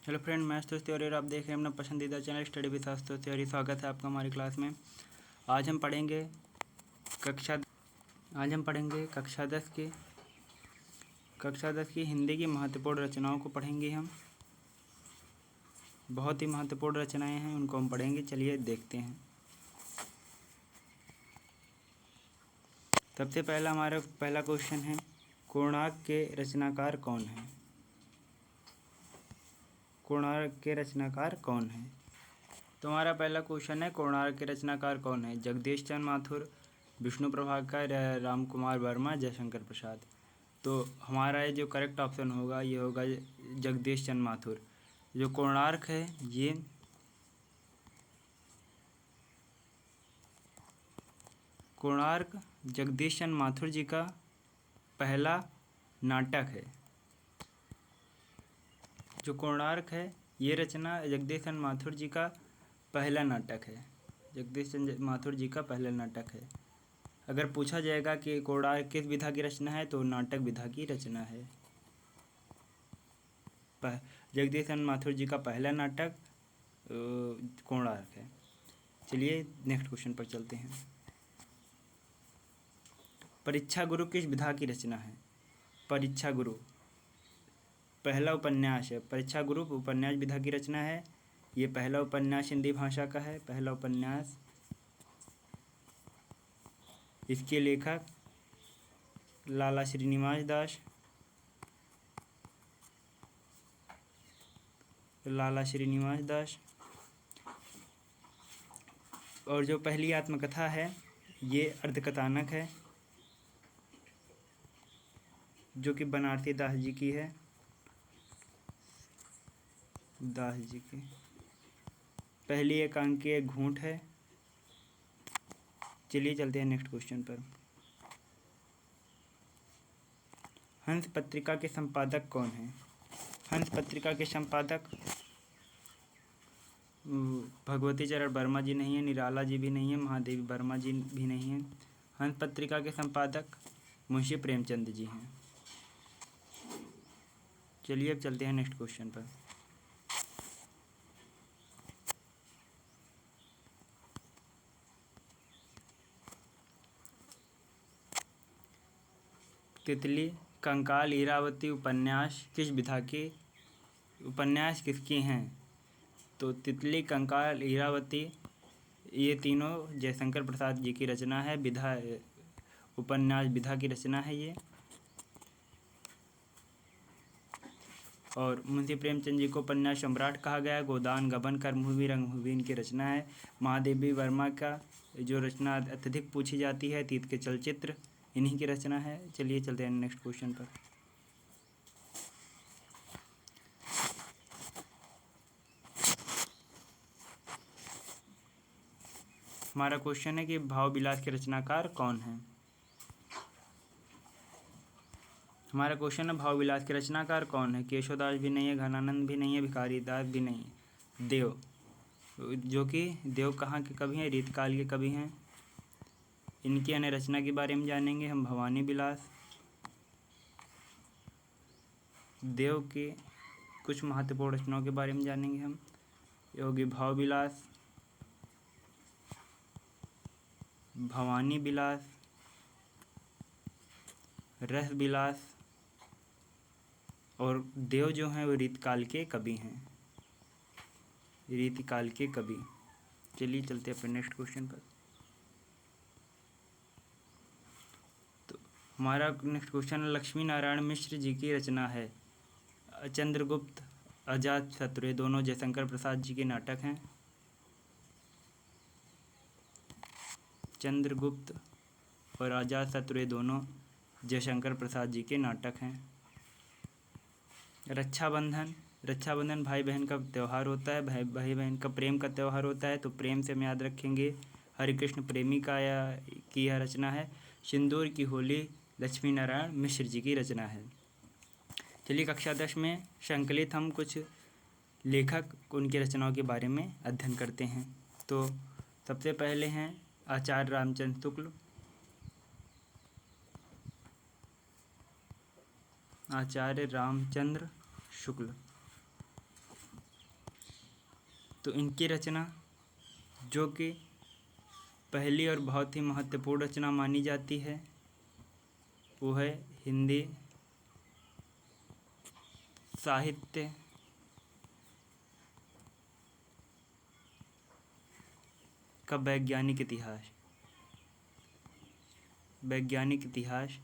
Hello friend, मैं आशुतोष तिवारी और आप देख रहे हैं अपना पसंदीदा channel study with Ashutosh Tiwari. स्वागत है आपका हमारी क्लास में। आज हम पढ़ेंगे कक्षा 10 की हिंदी की महत्वपूर्ण रचनाओं को पढ़ेंगे हम। बहुत ही महत्वपूर्ण रचनाएं हैं, उनको हम पढ़ेंगे। चलिए देखते हैं। सबसे पहला हमारा पहला क्वेश्चन है, कोणार्क के रचनाकार कौन हैं? कोणार्क के रचनाकार कौन हैं? तो हमारा पहला क्वेश्चन है, कोणार्क के रचनाकार कौन है? जगदीश चंद्र माथुर, विष्णु प्रभाकर, राम कुमार वर्मा, जयशंकर प्रसाद। तो हमारा जो करेक्ट ऑप्शन होगा ये होगा जगदीश चंद्र माथुर। जो कोणार्क है ये कोणार्क जगदीश चंद्र माथुर जी का पहला नाटक है। जो कोणार्क है ये रचना जगदीश चंद्र माथुर जी का पहला नाटक है। जगदीश चंद्र माथुर जी का पहला नाटक है। अगर पूछा जाएगा कि कोणार्क किस विधा की रचना है तो नाटक विधा की रचना है। जगदीश चंद्र माथुर जी का पहला नाटक कोणार्क है। चलिए नेक्स्ट क्वेश्चन पर चलते हैं। परीक्षा गुरु किस विधा की रचना है? परीक्षा गुरु पहला उपन्यास है। परीक्षा गुरु उपन्यास विधा की रचना है। ये पहला उपन्यास हिंदी भाषा का है। पहला उपन्यास। इसके लेखक लाला श्रीनिवास दास। और जो पहली आत्मकथा है ये अर्धकथानक है, जो कि बनारसी दास जी की है। दास जी की पहली एकांकी घूंट है। चलिए चलते हैं नेक्स्ट क्वेश्चन पर। हंस पत्रिका के संपादक कौन है? हंस पत्रिका के संपादक भगवती चरण वर्मा जी नहीं है, निराला जी भी नहीं है, महादेवी वर्मा जी भी नहीं है। हंस पत्रिका के संपादक मुंशी प्रेमचंद जी हैं। चलिए अब चलते हैं नेक्स्ट क्वेश्चन पर। तितली कंकाल इरावती उपन्यास किसकी हैं? तो तितली कंकाल इरावती ये तीनों जयशंकर प्रसाद जी की रचना है। उपन्यास विधा की रचना है ये। और मुंशी प्रेमचंद जी को उपन्यास सम्राट कहा गया है। गोदान, गबन, कर्मभूमि, रंगभूमि इनकी रचना है। महादेवी वर्मा का जो रचना अत्यधिक पूछी जाती है, तीत के चलचित्र, इन्हीं की रचना है। चलिए चलते हैं नेक्स्ट क्वेश्चन पर। हमारा क्वेश्चन है कि भाव विलास के रचनाकार कौन हैं? हमारा क्वेश्चन है भाव विलास के रचनाकार कौन है? केशवदास भी नहीं है, घनानंद भी नहीं है, भिखारी दास भी नहीं है। देव, जो कि देव कहाँ के कवि हैं? रीतकाल के कवि हैं। इनकी अन्य रचना के बारे में जानेंगे हम। भवानी विलास, देव के कुछ महत्वपूर्ण रचनाओं के बारे में जानेंगे हम। योगी भाव विलास, भवानी विलास, रस विलास, और देव जो हैं वो रीतकाल के कवि हैं। रीतकाल के कवि। चलिए चलते हैं अपने नेक्स्ट क्वेश्चन पर। तो हमारा नेक्स्ट क्वेश्चन लक्ष्मी नारायण मिश्र जी की रचना है। चंद्रगुप्त, अजात शत्रु, ये दोनों जयशंकर प्रसाद जी के नाटक हैं। चंद्रगुप्त और अजात शत्रु ये दोनों जयशंकर प्रसाद जी के नाटक हैं। रक्षाबंधन भाई बहन का त्यौहार होता है। भाई बहन का प्रेम का त्यौहार होता है, तो प्रेम से हम याद रखेंगे हरिकृष्ण प्रेमी की यह रचना है। सिंदूर की होली लक्ष्मी नारायण मिश्र जी की रचना है। चलिए कक्षा 10 में संकलित हम कुछ लेखक उनकी रचनाओं के बारे में अध्ययन करते हैं। तो सबसे पहले हैं आचार्य रामचंद्र शुक्ल। आचार्य रामचंद्र शुक्ल तो इनकी रचना जो कि पहली और बहुत ही महत्वपूर्ण रचना मानी जाती है वो है हिंदी साहित्य का वैज्ञानिक इतिहास। वैज्ञानिक इतिहास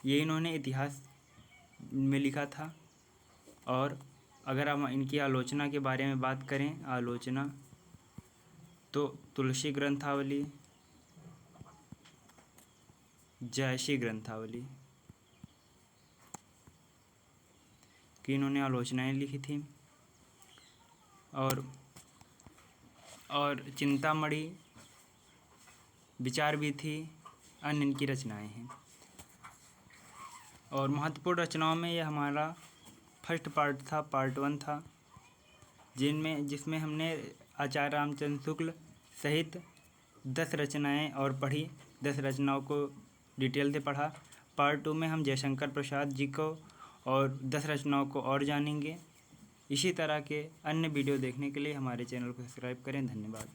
ये इन्होंने इतिहास में लिखा था। और अगर हम इनकी आलोचना के बारे में बात करें, आलोचना, तो तुलसी ग्रंथावली, जयसी ग्रंथावली की इन्होंने आलोचनाएं लिखी थी। और चिंतामणि विचार भी थी, अन्य इनकी रचनाएं हैं। और महत्वपूर्ण रचनाओं में यह हमारा फर्स्ट पार्ट था, पार्ट 1 था, जिसमें हमने आचार्य रामचंद्र शुक्ल सहित 10 रचनाएं और पढ़ी, 10 रचनाओं को डिटेल से पढ़ा। पार्ट 2 में हम जयशंकर प्रसाद जी को और 10 रचनाओं को और जानेंगे। इसी तरह के अन्य वीडियो देखने के लिए हमारे चैनल को सब्सक्राइब करें। धन्यवाद।